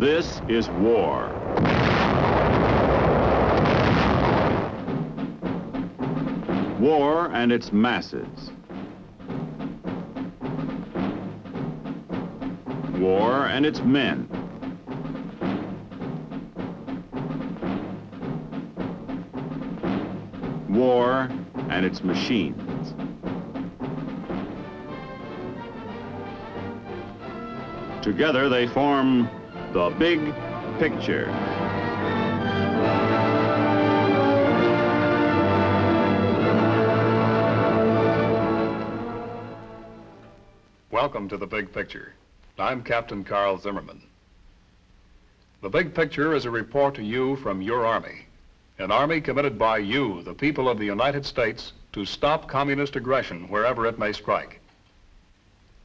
This is war. War and its masses. War and its men. War and its machines. Together they form the big picture. Welcome to the Big Picture. I'm Captain Carl Zimmerman. The Big Picture is a report to you from your Army, an Army committed by you, the people of the United States, to stop communist aggression wherever it may strike.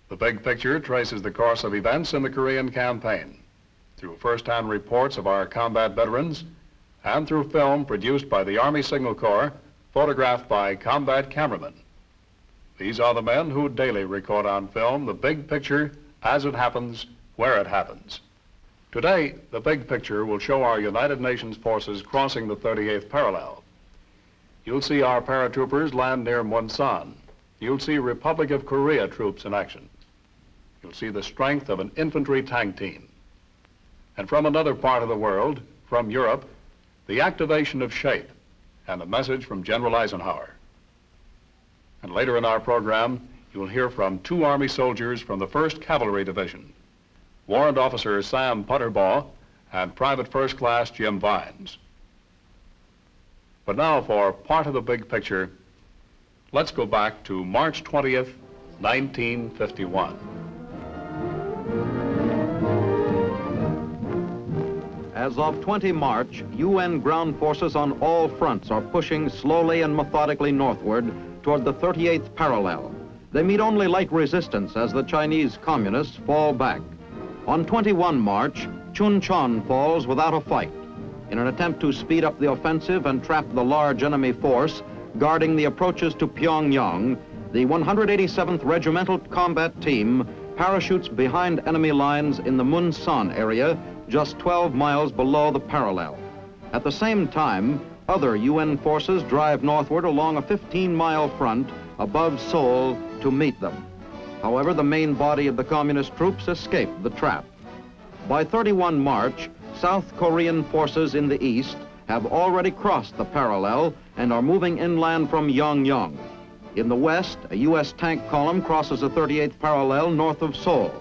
The Big Picture traces the course of events in the Korean campaign through first-hand reports of our combat veterans and through film produced by the Army Signal Corps, photographed by combat cameramen. These are the men who daily record on film the big picture as it happens, where it happens. Today, the Big Picture will show our United Nations forces crossing the 38th parallel. You'll see our paratroopers land near MUNSAN. You'll see Republic of Korea troops in action. You'll see the strength of an infantry tank team. And from another part of the world, from Europe, the activation of SHAPE and a message from General Eisenhower. And later in our program, you'll hear from two Army soldiers from the 1st Cavalry Division, Warrant Officer Sam Putterbaugh and Private First Class Jim Vines. But now for part of the big picture, let's go back to March 20th, 1951. As of 20 March, UN ground forces on all fronts are pushing slowly and methodically northward toward the 38th parallel. They meet only light resistance as the Chinese communists fall back. On 21 March, Chuncheon falls without a fight. In an attempt to speed up the offensive and trap the large enemy force guarding the approaches to Pyongyang, the 187th Regimental Combat Team parachutes behind enemy lines in the MUNSAN area, just 12 miles below the parallel. At the same time, other UN forces drive northward along a 15-mile front above Seoul to meet them. However, the main body of the communist troops escape the trap. By 31 March, South Korean forces in the east have already crossed the parallel and are moving inland from Yongbyon. In the west, a U.S. tank column crosses the 38th parallel north of Seoul.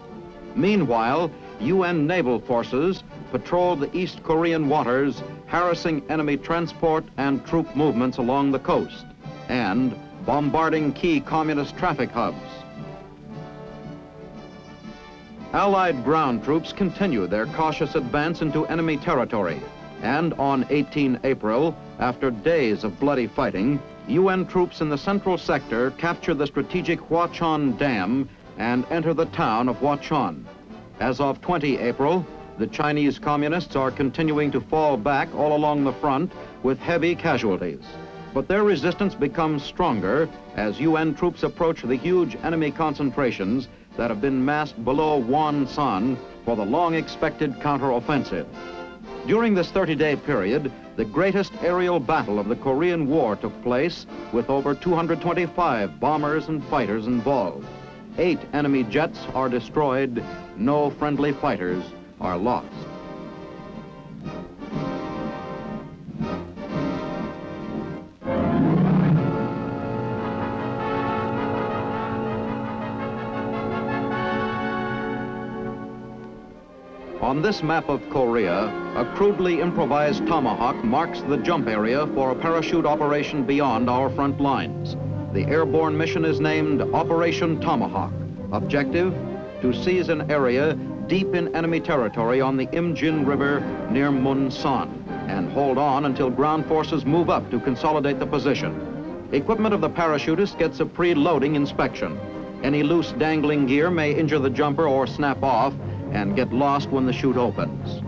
Meanwhile, UN naval forces patrol the East Korean waters, harassing enemy transport and troop movements along the coast, and bombarding key communist traffic hubs. Allied ground troops continue their cautious advance into enemy territory, and on 18 April, after days of bloody fighting, UN troops in the central sector capture the strategic Hwachon Dam and enter the town of Hwachon. As of 20 April, the Chinese communists are continuing to fall back all along the front with heavy casualties. But their resistance becomes stronger as UN troops approach the huge enemy concentrations that have been massed below Wonsan for the long-expected counteroffensive. During this 30-day period, the greatest aerial battle of the Korean War took place with over 225 bombers and fighters involved. 8 enemy jets are destroyed, no friendly fighters are lost. On this map of Korea, a crudely improvised tomahawk marks the jump area for a parachute operation beyond our front lines. The airborne mission is named Operation Tomahawk. Objective, to seize an area deep in enemy territory on the IMJIN River near MUNSAN and hold on until ground forces move up to consolidate the position. Equipment of the parachutist gets a pre-loading inspection. Any loose dangling gear may injure the jumper or snap off and get lost when the chute opens.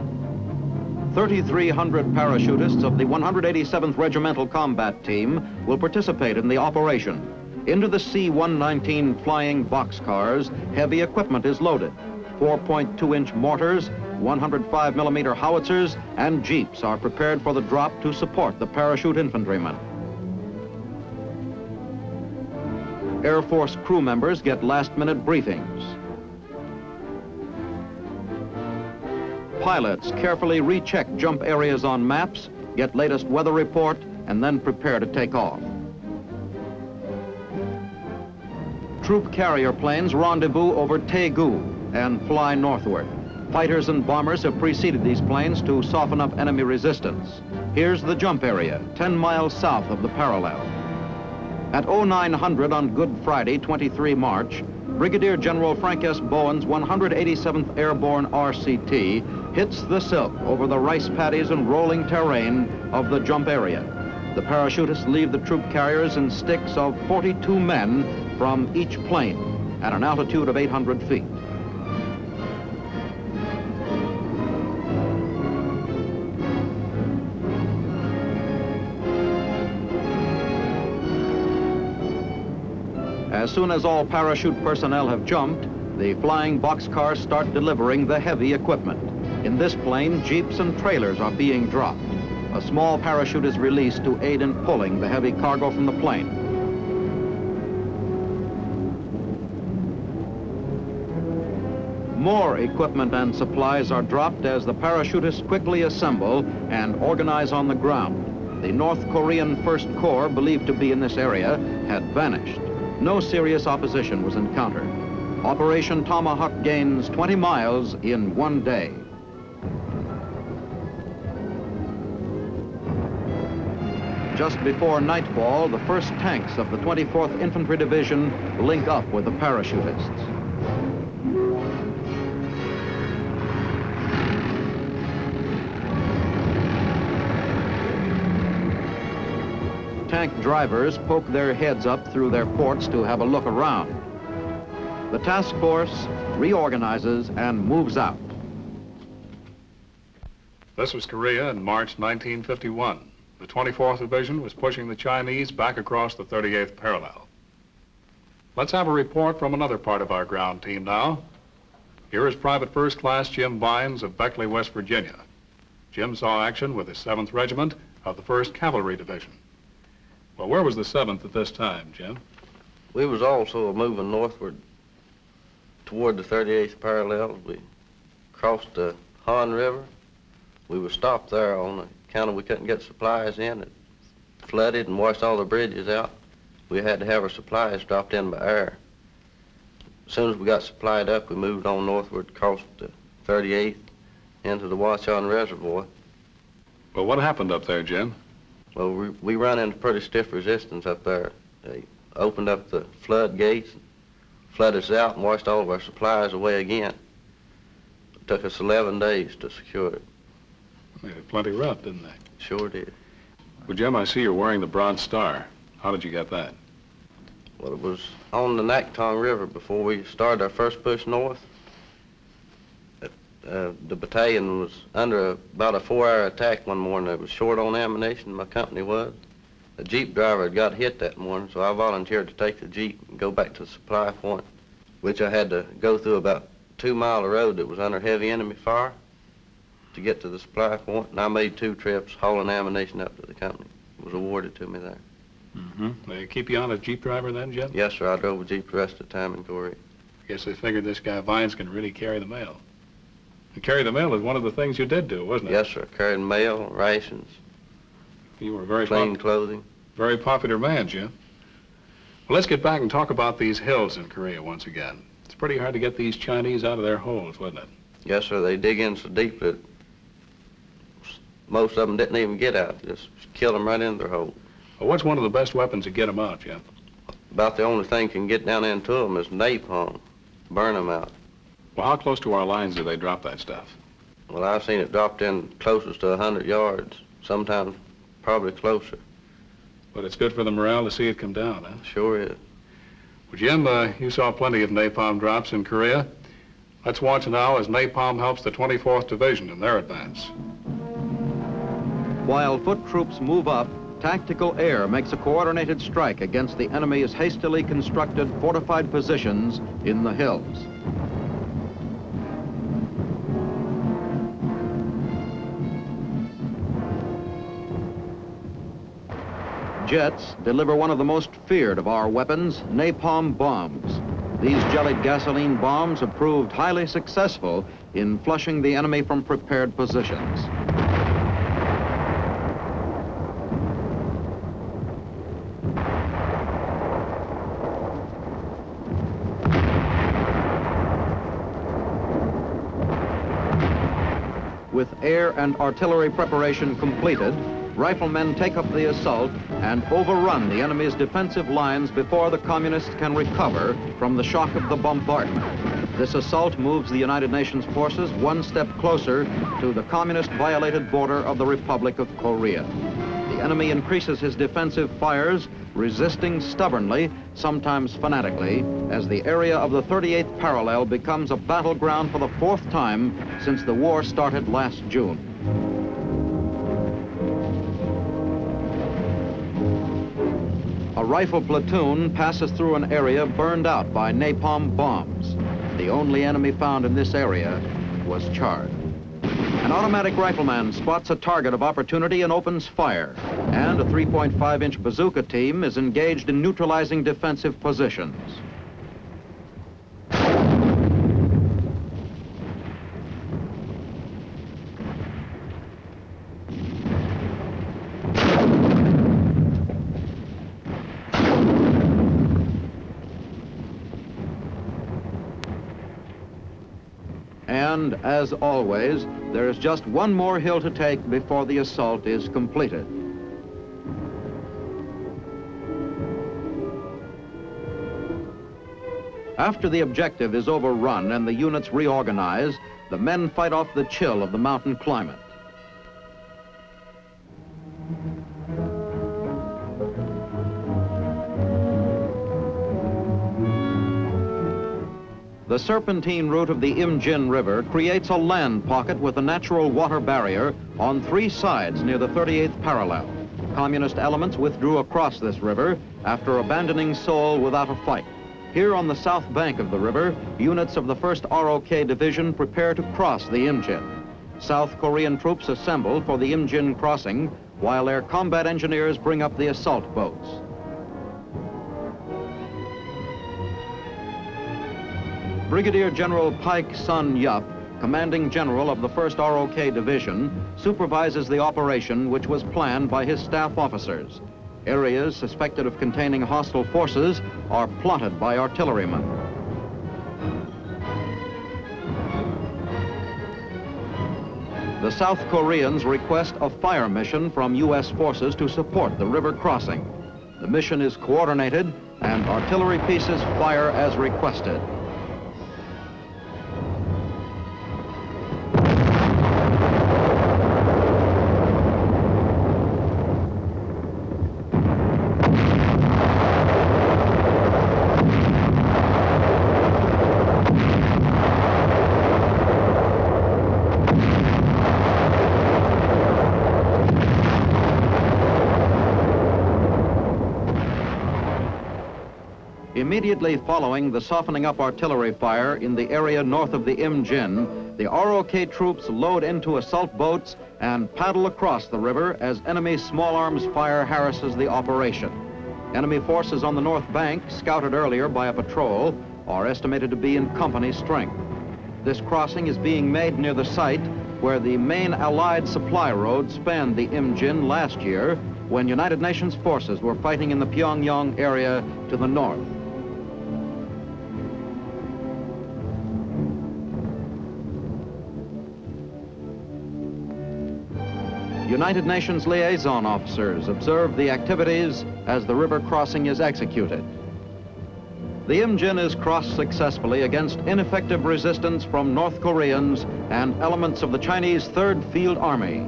3,300 parachutists of the 187th Regimental Combat Team will participate in the operation. Into the C-119 flying boxcars, heavy equipment is loaded. 4.2-inch mortars, 105mm howitzers and jeeps are prepared for the drop to support the parachute infantrymen. Air Force crew members get last-minute briefings. Pilots carefully recheck jump areas on maps, get latest weather report, and then prepare to take off. Troop carrier planes rendezvous over Daegu and fly northward. Fighters and bombers have preceded these planes to soften up enemy resistance. Here's the jump area, 10 miles south of the parallel. At 0900 on Good Friday, 23 March, Brigadier General Frank S. Bowen's 187th Airborne RCT hits the silk over the rice paddies and rolling terrain of the jump area. The parachutists leave the troop carriers in sticks of 42 men from each plane at an altitude of 800 feet. As soon as all parachute personnel have jumped, the flying boxcars start delivering the heavy equipment. In this plane, jeeps and trailers are being dropped. A small parachute is released to aid in pulling the heavy cargo from the plane. More equipment and supplies are dropped as the parachutists quickly assemble and organize on the ground. The North Korean First Corps, believed to be in this area, had vanished. No serious opposition was encountered. Operation Tomahawk gains 20 miles in one day. Just before nightfall, the first tanks of the 24th Infantry Division link up with the parachutists. Tank drivers poke their heads up through their ports to have a look around. The task force reorganizes and moves out. This was Korea in March 1951. The 24th Division was pushing the Chinese back across the 38th parallel. Let's have a report from another part of our ground team now. Here is Private First Class Jim Bynes of Beckley, West Virginia. Jim saw action with the 7th Regiment of the 1st Cavalry Division. Well, where was the 7th at this time, Jim? We was also moving northward toward the 38th parallel. We crossed the Han River. We were stopped there on account of we couldn't get supplies in. It flooded and washed all the bridges out. We had to have our supplies dropped in by air. As soon as we got supplied up, we moved on northward, crossed the 38th into the Watchon Reservoir. Well, what happened up there, Jim? Well, we ran into pretty stiff resistance up there. They opened up the floodgates, flooded us out, and washed all of our supplies away again. It took us 11 days to secure it. They made it plenty rough, didn't they? Sure did. Well, Jim, I see you're wearing the Bronze Star. How did you get that? Well, it was on the Naktong River before we started our first push north. The battalion was under about a 4-hour attack one morning. It was short on ammunition, my company was. The Jeep driver had got hit that morning, so I volunteered to take the Jeep and go back to the supply point, which I had to go through about 2 miles of road that was under heavy enemy fire to get to the supply point, and I made 2 trips hauling ammunition up to the company. It was awarded to me there. Mm-hmm. They keep you on as Jeep driver then, Jim? Yes, sir. I drove a Jeep the rest of the time in Korea. I guess they figured this guy Vines can really carry the mail. And carry the mail is one of the things you did do, wasn't it? Yes, sir. Carried mail, rations, You were a very clean clothing. very popular man, Jim. Well, let's get back and talk about these hills in Korea once again. It's pretty hard to get these Chinese out of their holes, wasn't it? Yes, sir. They dig in so deep that most of them didn't even get out. Just killed them right in their hole. Well, what's one of the best weapons to get them out, Jim? About the only thing can get down into them is napalm. Burn them out. Well, how close to our lines do they drop that stuff? Well, I've seen it dropped in closest to 100 yards, sometimes probably closer. But it's good for the morale to see it come down, huh? Sure is. Well, Jim, you saw plenty of napalm drops in Korea. Let's watch now as napalm helps the 24th Division in their advance. While foot troops move up, tactical air makes a coordinated strike against the enemy's hastily constructed fortified positions in the hills. jets deliver one of the most feared of our weapons, napalm bombs. These jellied gasoline bombs have proved highly successful in flushing the enemy from prepared positions. With air and artillery preparation completed, riflemen take up the assault and overrun the enemy's defensive lines before the communists can recover from the shock of the bombardment. This assault moves the United Nations forces one step closer to the communist-violated border of the Republic of Korea. The enemy increases his defensive fires, resisting stubbornly, sometimes fanatically, as the area of the 38th parallel becomes a battleground for the fourth time since the war started last June. A rifle platoon passes through an area burned out by napalm bombs. The only enemy found in this area was charred. An automatic rifleman spots a target of opportunity and opens fire, and a 3.5-inch bazooka team is engaged in neutralizing defensive positions. And, as always, there is just one more hill to take before the assault is completed. After the objective is overrun and the units reorganize, the men fight off the chill of the mountain climate. The serpentine route of the IMJIN River creates a land pocket with a natural water barrier on three sides near the 38th parallel. Communist elements withdrew across this river after abandoning Seoul without a fight. Here on the south bank of the river, units of the 1st R.O.K. Division prepare to cross the IMJIN. South Korean troops assemble for the IMJIN crossing, while their combat engineers bring up the assault boats. Brigadier General Paik Sun-yup, commanding general of the 1st R.O.K. Division, supervises the operation which was planned by his staff officers. Areas suspected of containing hostile forces are plotted by artillerymen. The South Koreans request a fire mission from U.S. forces to support the river crossing. The mission is coordinated and artillery pieces fire as requested. Immediately following the softening up artillery fire in the area north of the IMJIN, the R.O.K. troops load into assault boats and paddle across the river as enemy small arms fire harasses the operation. Enemy forces on the north bank, scouted earlier by a patrol, are estimated to be in company strength. This crossing is being made near the site where the main Allied supply road spanned the IMJIN last year when United Nations forces were fighting in the Pyongyang area to the north. United Nations liaison officers observe the activities as the river crossing is executed. The IMJIN is crossed successfully against ineffective resistance from North Koreans and elements of the Chinese 3rd Field Army.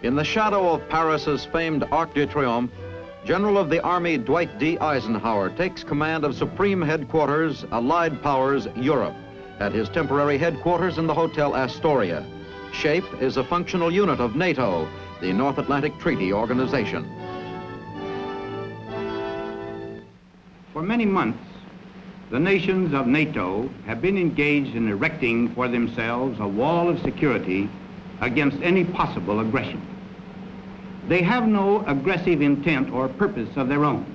In the shadow of Paris's famed Arc de Triomphe, General of the Army Dwight D. Eisenhower takes command of Supreme Headquarters, Allied Powers, Europe, at his temporary headquarters in the Hotel Astoria. SHAPE is a functional unit of NATO, the North Atlantic Treaty Organization. For many months, The nations of NATO have been engaged in erecting for themselves a wall of security against any possible aggression. They have no aggressive intent or purpose of their own.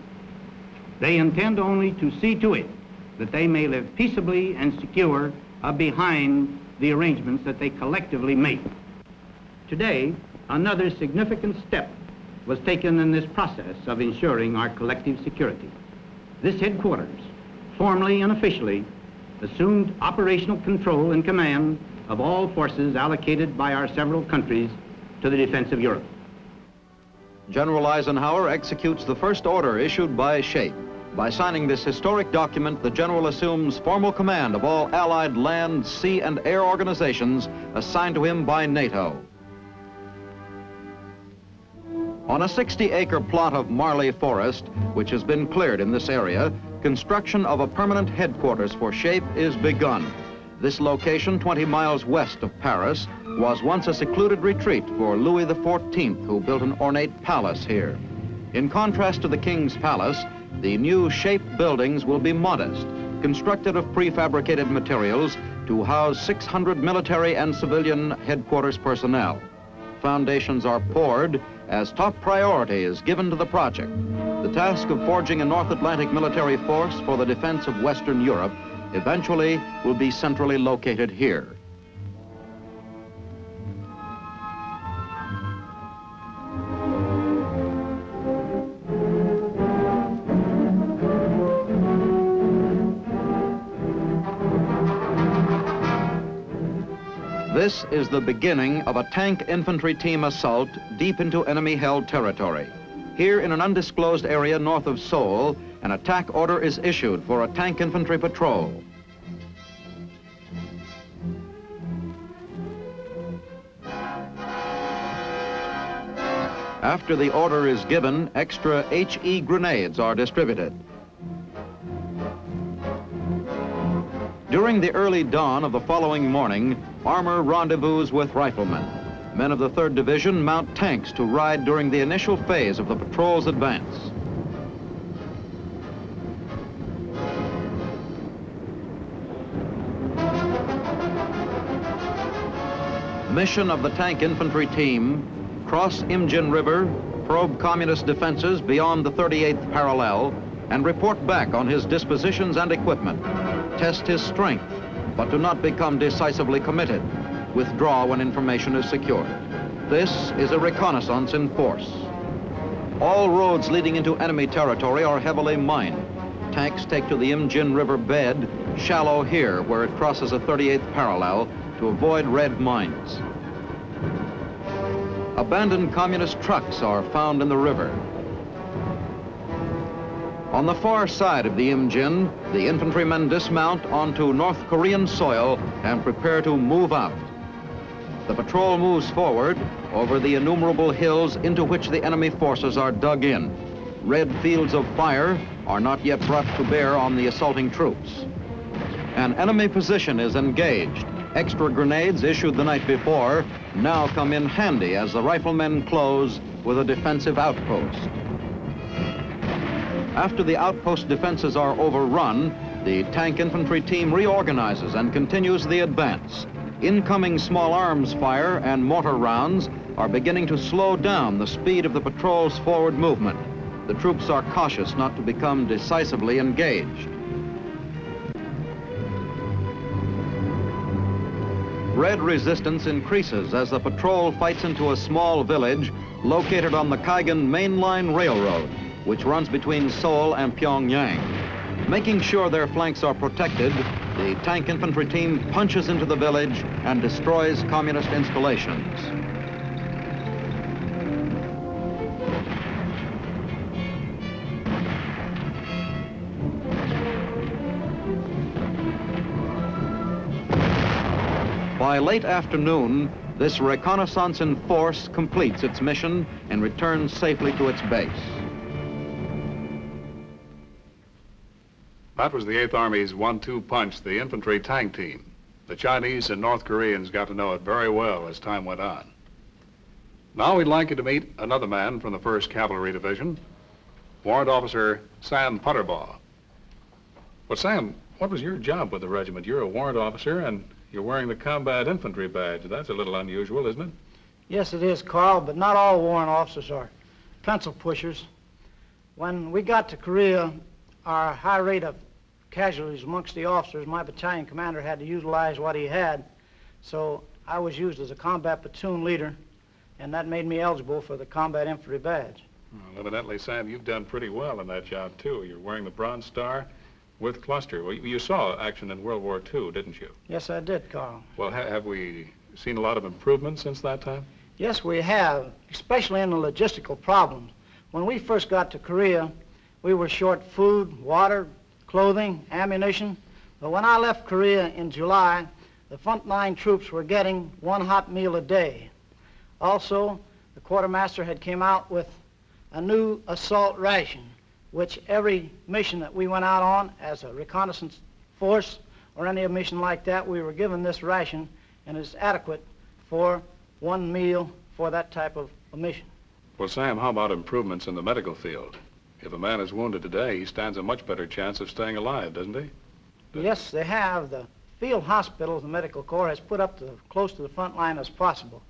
They intend only to see to it that they may live peaceably and secure behind the arrangements that they collectively make. Today, another significant step was taken in this process of ensuring our collective security. This headquarters, formally and officially, assumed operational control and command of all forces allocated by our several countries to the defense of Europe. General Eisenhower executes the first order issued by SHAPE. By signing this historic document, the General assumes formal command of all Allied land, sea, and air organizations assigned to him by NATO. On a 60-acre plot of Marley Forest, which has been cleared in this area, construction of a permanent headquarters for SHAPE is begun. This location, 20 miles west of Paris, was once a secluded retreat for Louis XIV, who built an ornate palace here. In contrast to the King's Palace, the new SHAPE buildings will be modest, constructed of prefabricated materials to house 600 military and civilian headquarters personnel. Foundations are poured as top priority is given to the project. The task of forging a North Atlantic military force for the defense of Western Europe eventually will be centrally located here. This is the beginning of a tank infantry team assault deep into enemy-held territory. Here in an undisclosed area north of Seoul, an attack order is issued for a tank infantry patrol. After the order is given, extra HE grenades are distributed. During the early dawn of the following morning, armor rendezvous with riflemen. Men of the 3rd Division mount tanks to ride during the initial phase of the patrol's advance. Mission of the tank infantry team: cross IMJIN River, probe communist defenses beyond the 38th parallel, and report back on his dispositions and equipment. Test his strength, but do not become decisively committed. Withdraw when information is secured. This is a reconnaissance in force. All roads leading into enemy territory are heavily mined. Tanks take to the IMJIN River bed, shallow here where it crosses a 38th parallel, to avoid red mines. Abandoned communist trucks are found in the river. On the far side of the IMJIN, the infantrymen dismount onto North Korean soil and prepare to move out. The patrol moves forward over the innumerable hills into which the enemy forces are dug in. Red fields of fire are not yet brought to bear on the assaulting troops. An enemy position is engaged. Extra grenades issued the night before now come in handy as the riflemen close with a defensive outpost. After the outpost defenses are overrun, the tank infantry team reorganizes and continues the advance. Incoming small arms fire and mortar rounds are beginning to slow down the speed of the patrol's forward movement. The troops are cautious not to become decisively engaged. Red resistance increases as the patrol fights into a small village located on the Kaigan mainline railroad, which runs between Seoul and Pyongyang. Making sure their flanks are protected, the tank infantry team punches into the village and destroys communist installations. By late afternoon, this reconnaissance in force completes its mission and returns safely to its base. That was the 8th Army's 1-2 punch, the infantry tank team. The Chinese and North Koreans got to know it very well as time went on. Now we'd like you to meet another man from the 1st Cavalry Division, Warrant Officer Sam Putterbaugh. But Sam, What was your job with the regiment? You're a warrant officer, and you're wearing the combat infantry badge. That's a little unusual, isn't it? Yes, it is, Carl, but not all warrant officers are pencil pushers. When we got to Korea, our high rate of casualties amongst the officers, my battalion commander had to utilize what he had, so I was used as a combat platoon leader, and that made me eligible for the combat infantry badge. Well, evidently, Sam, you've done pretty well in that job, too. You're wearing the Bronze Star with cluster. Well, you saw action in World War II, didn't you? Yes, I did, Carl. Well, have we seen a lot of improvement since that time? Yes, we have, especially in the logistical problems. When we first got to Korea, we were short food, water, clothing, ammunition. But when I left Korea in July, the frontline troops were getting one hot meal a day. Also, the quartermaster had came out with a new assault ration, which every mission that we went out on as a reconnaissance force or any mission like that, we were given this ration, and it's adequate for one meal for that type of a mission. Well, Sam, how about improvements in the medical field? If a man is wounded today, he stands a much better chance of staying alive, doesn't he? Yes, they have. The field hospitals, the medical corps has put up close to the front line as possible.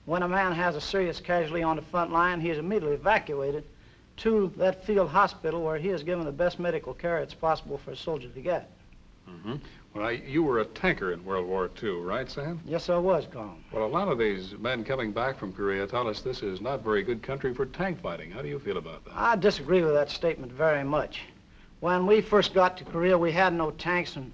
When a man has a serious casualty on the front line, he is immediately evacuated to that field hospital where he is given the best medical care it's possible for a soldier to get. Mm-hmm. Well, you were a tanker in World War II, right, Sam? Yes, I was, Carl. Well, a lot of these men coming back from Korea tell us this is not very good country for tank fighting. How do you feel about that? I disagree with that statement very much. When we first got to Korea, we had no tanks, and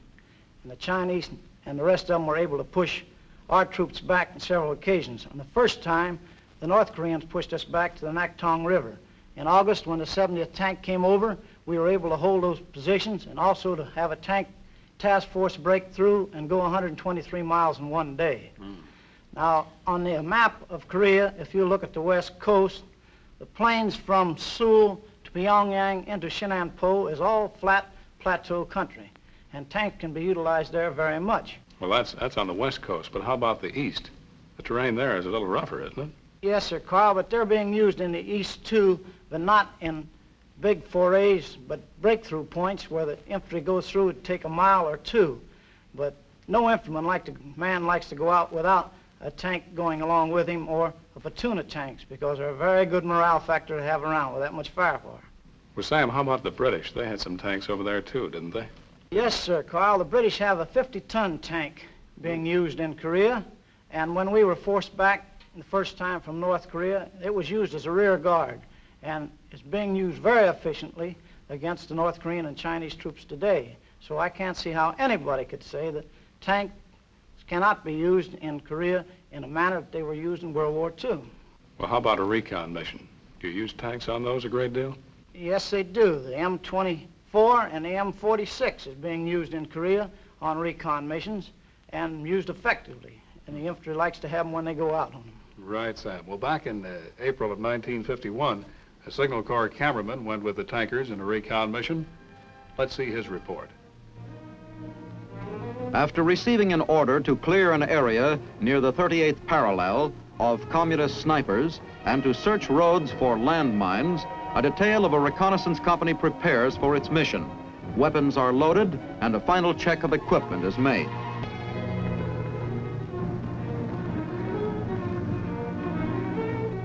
the Chinese and the rest of them were able to push our troops back on several occasions. On the first time, the North Koreans pushed us back to the Naktong River. In August, when the 70th tank came over, we were able to hold those positions and also to have a tank task force break through and go 123 miles in one day. Now, on the map of Korea, if you look at the west coast, the plains from Seoul to Pyongyang into Shinanpo is all flat plateau country, and tanks can be utilized there very much. Well, that's on the west coast, but how about the east? The terrain there is a little rougher, isn't it? Yes, sir, Carl, but they're being used in the east too, but not in big forays, but breakthrough points where the infantry goes through to take a mile or two. But no infantryman man likes to go out without a tank going along with him or a platoon of tanks, because they're a very good morale factor to have around with that much firepower. Well, Sam, how about the British? They had some tanks over there too, didn't they? Yes, sir, Carl. The British have a 50-ton tank being used in Korea, and when we were forced back the first time from North Korea, it was used as a rear guard, and it's being used very efficiently against the North Korean and Chinese troops today. So I can't see how anybody could say that tanks cannot be used in Korea in a manner that they were used in World War II. Well, how about a recon mission? Do you use tanks on those a great deal? Yes, they do. The M24 and the M46 is being used in Korea on recon missions and used effectively. And the infantry likes to have them when they go out on them. Right, Sam. Well, back in April of 1951, a Signal Corps cameraman went with the tankers in a recon mission. Let's see his report. After receiving an order to clear an area near the 38th parallel of communist snipers and to search roads for landmines, a detail of a reconnaissance company prepares for its mission. Weapons are loaded and a final check of equipment is made.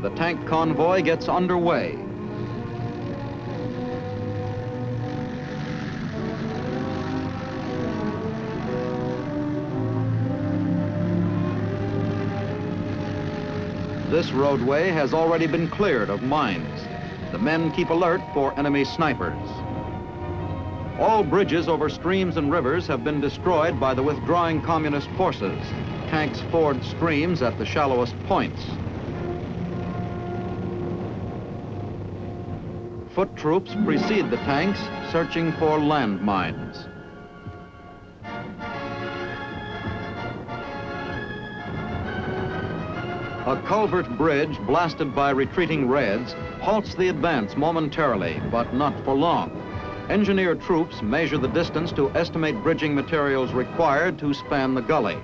The tank convoy gets underway. This roadway has already been cleared of mines. The men keep alert for enemy snipers. All bridges over streams and rivers have been destroyed by the withdrawing communist forces. Tanks ford streams at the shallowest points. Foot troops precede the tanks, searching for landmines. A culvert bridge blasted by retreating Reds halts the advance momentarily, but not for long. Engineer troops measure the distance to estimate bridging materials required to span the gully.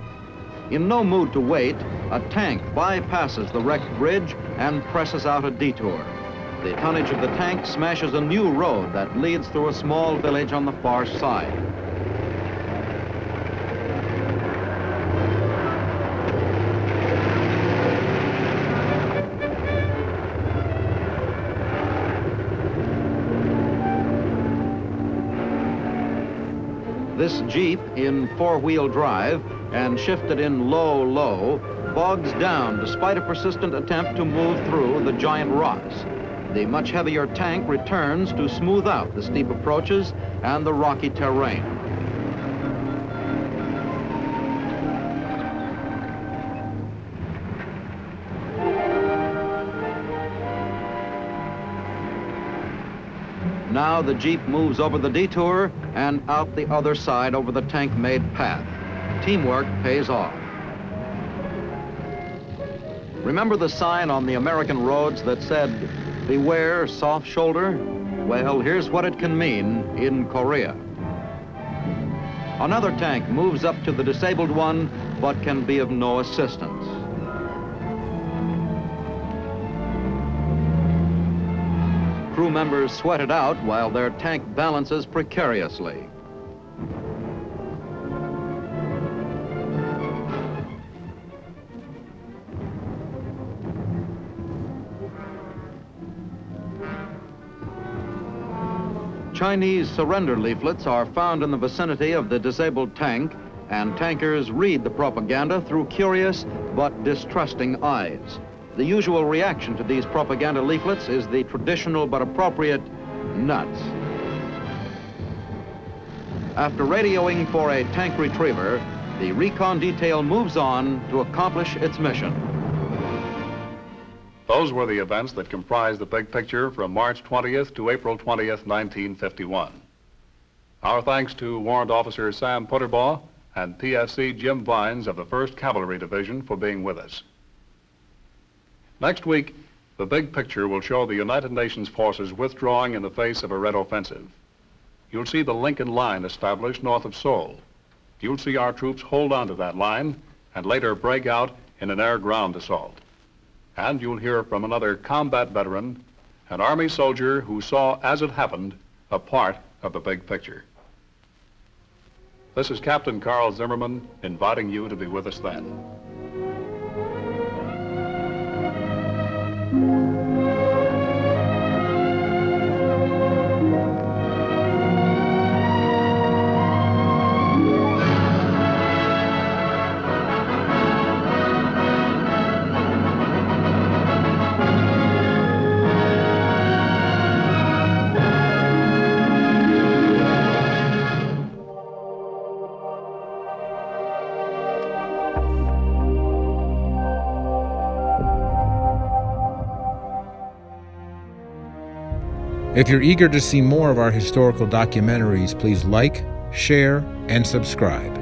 In no mood to wait, a tank bypasses the wrecked bridge and presses out a detour. The tonnage of the tank smashes a new road that leads through a small village on the far side. This Jeep, in four-wheel drive and shifted in low, bogs down despite a persistent attempt to move through the giant rocks. The much heavier tank returns to smooth out the steep approaches and the rocky terrain. Now the Jeep moves over the detour and out the other side over the tank-made path. Teamwork pays off. Remember the sign on the American roads that said, "Beware soft shoulder"? Well, here's what it can mean in Korea. Another tank moves up to the disabled one, but can be of no assistance. Crew members sweat it out while their tank balances precariously. Chinese surrender leaflets are found in the vicinity of the disabled tank, and tankers read the propaganda through curious but distrusting eyes. The usual reaction to these propaganda leaflets is the traditional but appropriate nuts. After radioing for a tank retriever, the recon detail moves on to accomplish its mission. Those were the events that comprised the big picture from March 20th to April 20th, 1951. Our thanks to Warrant Officer Sam Putterbaugh and PFC Jim Vines of the 1st Cavalry Division for being with us. Next week, the big picture will show the United Nations forces withdrawing in the face of a Red offensive. You'll see the Lincoln Line established north of Seoul. You'll see our troops hold on to that line and later break out in an air-ground assault. And you'll hear from another combat veteran, an Army soldier who saw, as it happened, a part of the big picture. This is Captain Carl Zimmerman inviting you to be with us then. If you're eager to see more of our historical documentaries, please like, share, and subscribe.